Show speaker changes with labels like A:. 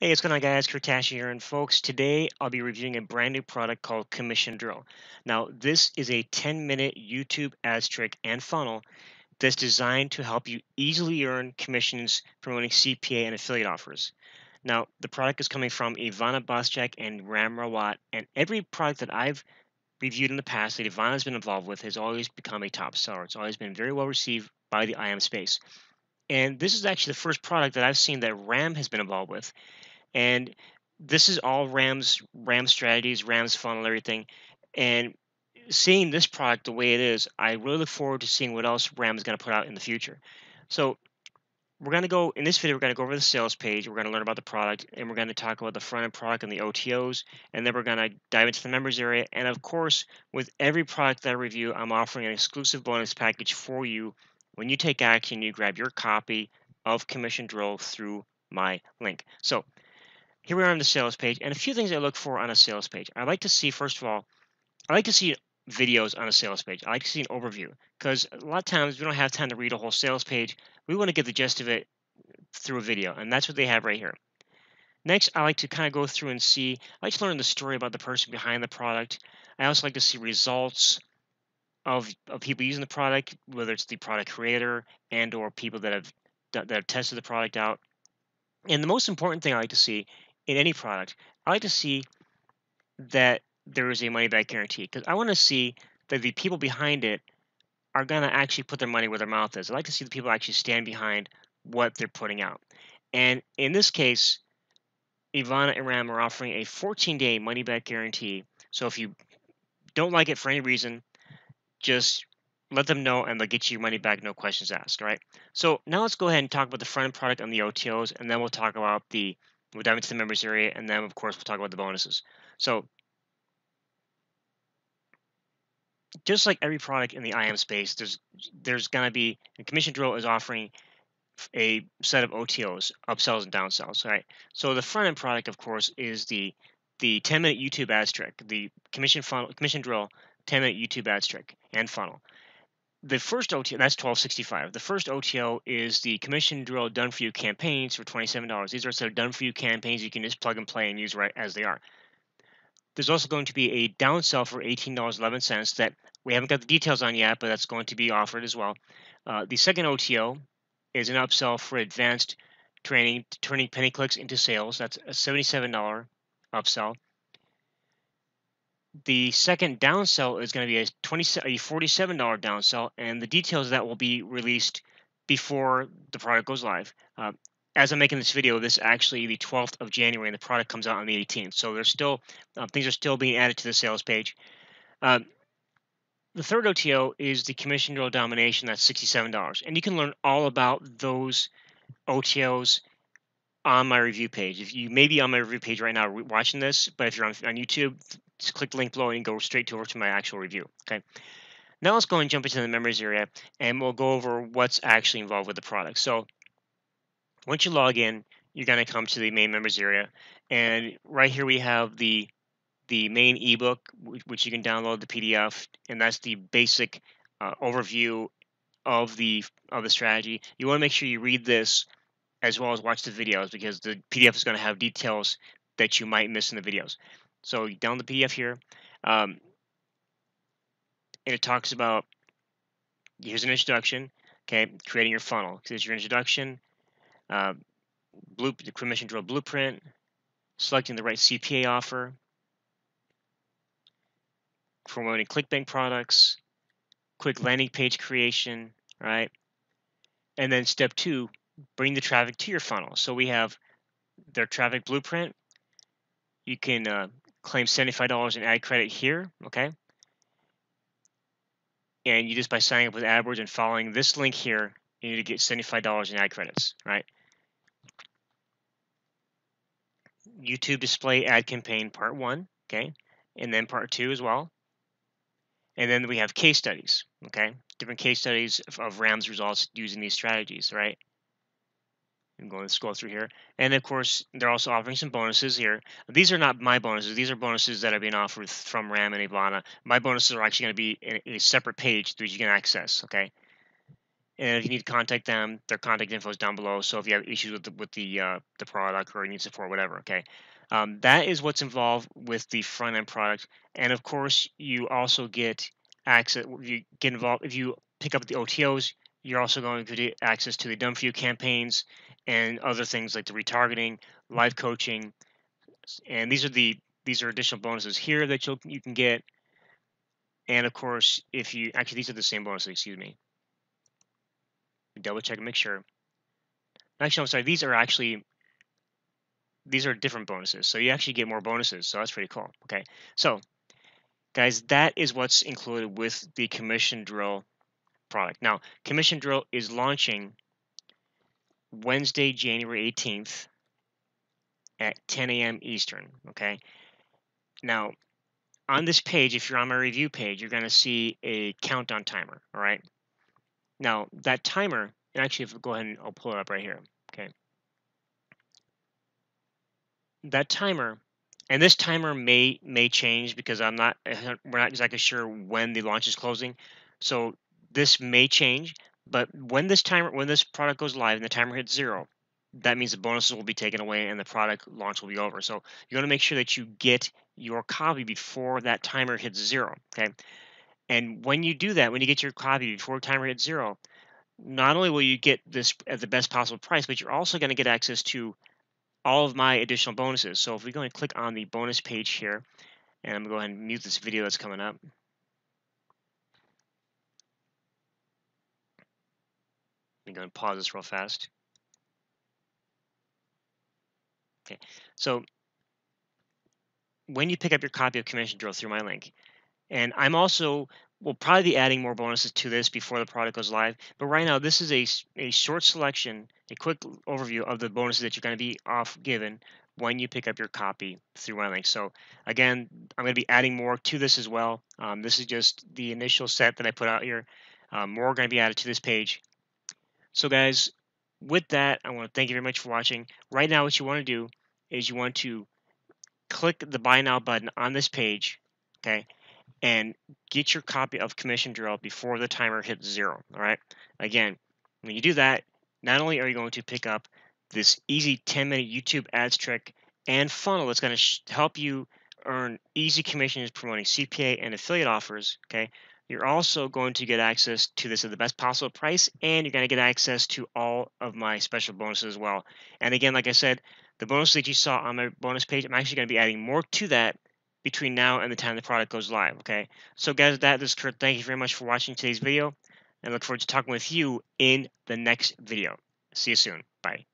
A: Hey, what's going on, guys? Tasche here, and folks, today I'll be reviewing a brand new product called Commission Drill. Now, this is a 10-minute YouTube ads trick and funnel that's designed to help you easily earn commissions promoting CPA and affiliate offers. Now, the product is coming from Ivana, Bosnjak, and rawat, and every product that I've reviewed in the past that Ivana has been involved with has always become a top seller. It's always been very well received by the IM space. And this is actually the first product that I've seen that Ram has been involved with. And this is all Ram strategies, Ram's funnel, everything. And seeing this product the way it is, I really look forward to seeing what else Ram is going to put out in the future. So we're going to go in this video. We're going to go over the sales page. We're going to learn about the product, and we're going to talk about the front end product and the OTOs, and then we're going to dive into the members area. And of course, with every product that I review, I'm offering an exclusive bonus package for you. When you take action, you grab your copy of Commission Drill through my link. So here we are on the sales page, and a few things I look for on a sales page. I like to see, first of all, I like to see videos on a sales page. I like to see an overview because a lot of times we don't have time to read a whole sales page. We want to get the gist of it through a video, and that's what they have right here. Next, I like to kind of go through and see, I like to learn the story about the person behind the product. I also like to see results of people using the product, whether it's the product creator and or people that have tested the product out. And the most important thing I like to see in any product, I like to see that there is a money back guarantee because I want to see that the people behind it are going to actually put their money where their mouth is. I like to see the people actually stand behind what they're putting out. And in this case, Ivana and Ram are offering a 14-day money back guarantee. So if you don't like it for any reason, just let them know and they'll get you your money back, no questions asked. All right. So now let's go ahead and talk about the front end product and the OTOs, and then we'll talk about we'll dive into the members area, and then of course we'll talk about the bonuses. So just like every product in the IM space, there's going to be, and Commission Drill is offering a set of OTOs, upsells and downsells. Right. So the front end product, of course, is the 10-minute YouTube ads trick, the Commission Drill 10-minute YouTube ads trick and funnel. The first OTO, that's $12.65. The first OTO is the Commission Drill Done For You campaigns for $27. These are a set of Done For You campaigns you can just plug and play and use right as they are. There's also going to be a downsell for $18.11 that we haven't got the details on yet, but that's going to be offered as well. The second OTO is an upsell for advanced training, turning penny clicks into sales. That's a $77 upsell. The second downsell is going to be a $47 downsell, and the details of that will be released before the product goes live. As I'm making this video, this is actually the 12th of January, and the product comes out on the 18th. So there's still things are still being added to the sales page. The third OTO is the Commission Drill Domination. That's $67, and you can learn all about those OTOs on my review page. If you may be on my review page right now watching this, but if you're on YouTube, just click the link below and go straight over to my actual review. Okay. Now let's go and jump into the members area, and we'll go over what's actually involved with the product. So once you log in, you're going to come to the main members area, and right here we have the main ebook, which you can download the PDF, and that's the basic overview of the strategy. You want to make sure you read this as well as watch the videos because the PDF is going to have details that you might miss in the videos. So you download the PDF here, and it talks about, here's an introduction, okay, creating your funnel. Here's your introduction, the Commission Drill blueprint, selecting the right CPA offer, promoting ClickBank products, quick landing page creation, right? And then step 2, bring the traffic to your funnel. So we have their traffic blueprint. You can claim $75 in ad credit here, okay? And you just by signing up with AdWords and following this link here, you need to get $75 in ad credits, right? YouTube display ad campaign part 1, okay? And then part 2 as well. And then we have case studies, okay? Different case studies of Ram's results using these strategies, right? I'm going to scroll through here. And of course, they're also offering some bonuses here. These are not my bonuses. These are bonuses that are being offered from Ram and Ivana. My bonuses are actually going to be in a separate page that you can access, okay? And if you need to contact them, their contact info is down below. So if you have issues with the product or you need support, whatever, okay. That is what's involved with the front end product. And of course, you also get access. You get involved if you pick up the OTOs. You're also going to get access to the Done For You campaigns and other things like the retargeting, live coaching, and these are additional bonuses here that you can get. And of course, if you actually these are the same bonuses. Excuse me. Double check and make sure. Actually, I'm sorry. These are different bonuses. So you actually get more bonuses. So that's pretty cool. Okay. So guys, that is what's included with the Commission Drill product. Now, Commission Drill is launching Wednesday, January 18th at 10 a.m. Eastern. Okay. Now, on this page, if you're on my review page, you're going to see a countdown timer. All right. Now, that timer, and actually, if we go ahead and I'll pull it up right here. Okay. That timer, and this timer may change because we're not exactly sure when the launch is closing. So this may change, but when this product goes live and the timer hits 0, that means the bonuses will be taken away and the product launch will be over. So you want to make sure that you get your copy before that timer hits 0. Okay. And when you do that, when you get your copy before timer hits 0, not only will you get this at the best possible price, but you're also going to get access to all of my additional bonuses. So if we go and click on the bonus page here, and I'm going to go ahead and mute this video that's coming up. I'm going to pause this real fast. Okay, so when you pick up your copy of Commission Drill through my link, and we'll probably be adding more bonuses to this before the product goes live. But right now, this is a short selection, a quick overview of the bonuses that you're going to be given when you pick up your copy through my link. So again, I'm going to be adding more to this as well. This is just the initial set that I put out here. More are going to be added to this page. So guys, with that, I want to thank you very much for watching. Right now, what you want to do is you want to click the Buy Now button on this page, okay, and get your copy of Commission Drill before the timer hits 0. All right. Again, when you do that, not only are you going to pick up this easy 10-minute YouTube ads trick and funnel that's going to help you earn easy commissions promoting CPA and affiliate offers, okay, you're also going to get access to this at the best possible price, and you're going to get access to all of my special bonuses as well. And again, like I said, the bonus that you saw on my bonus page, I'm actually going to be adding more to that between now and the time the product goes live. Okay, so guys, this is Kurt. Thank you very much for watching today's video, and I look forward to talking with you in the next video. See you soon. Bye.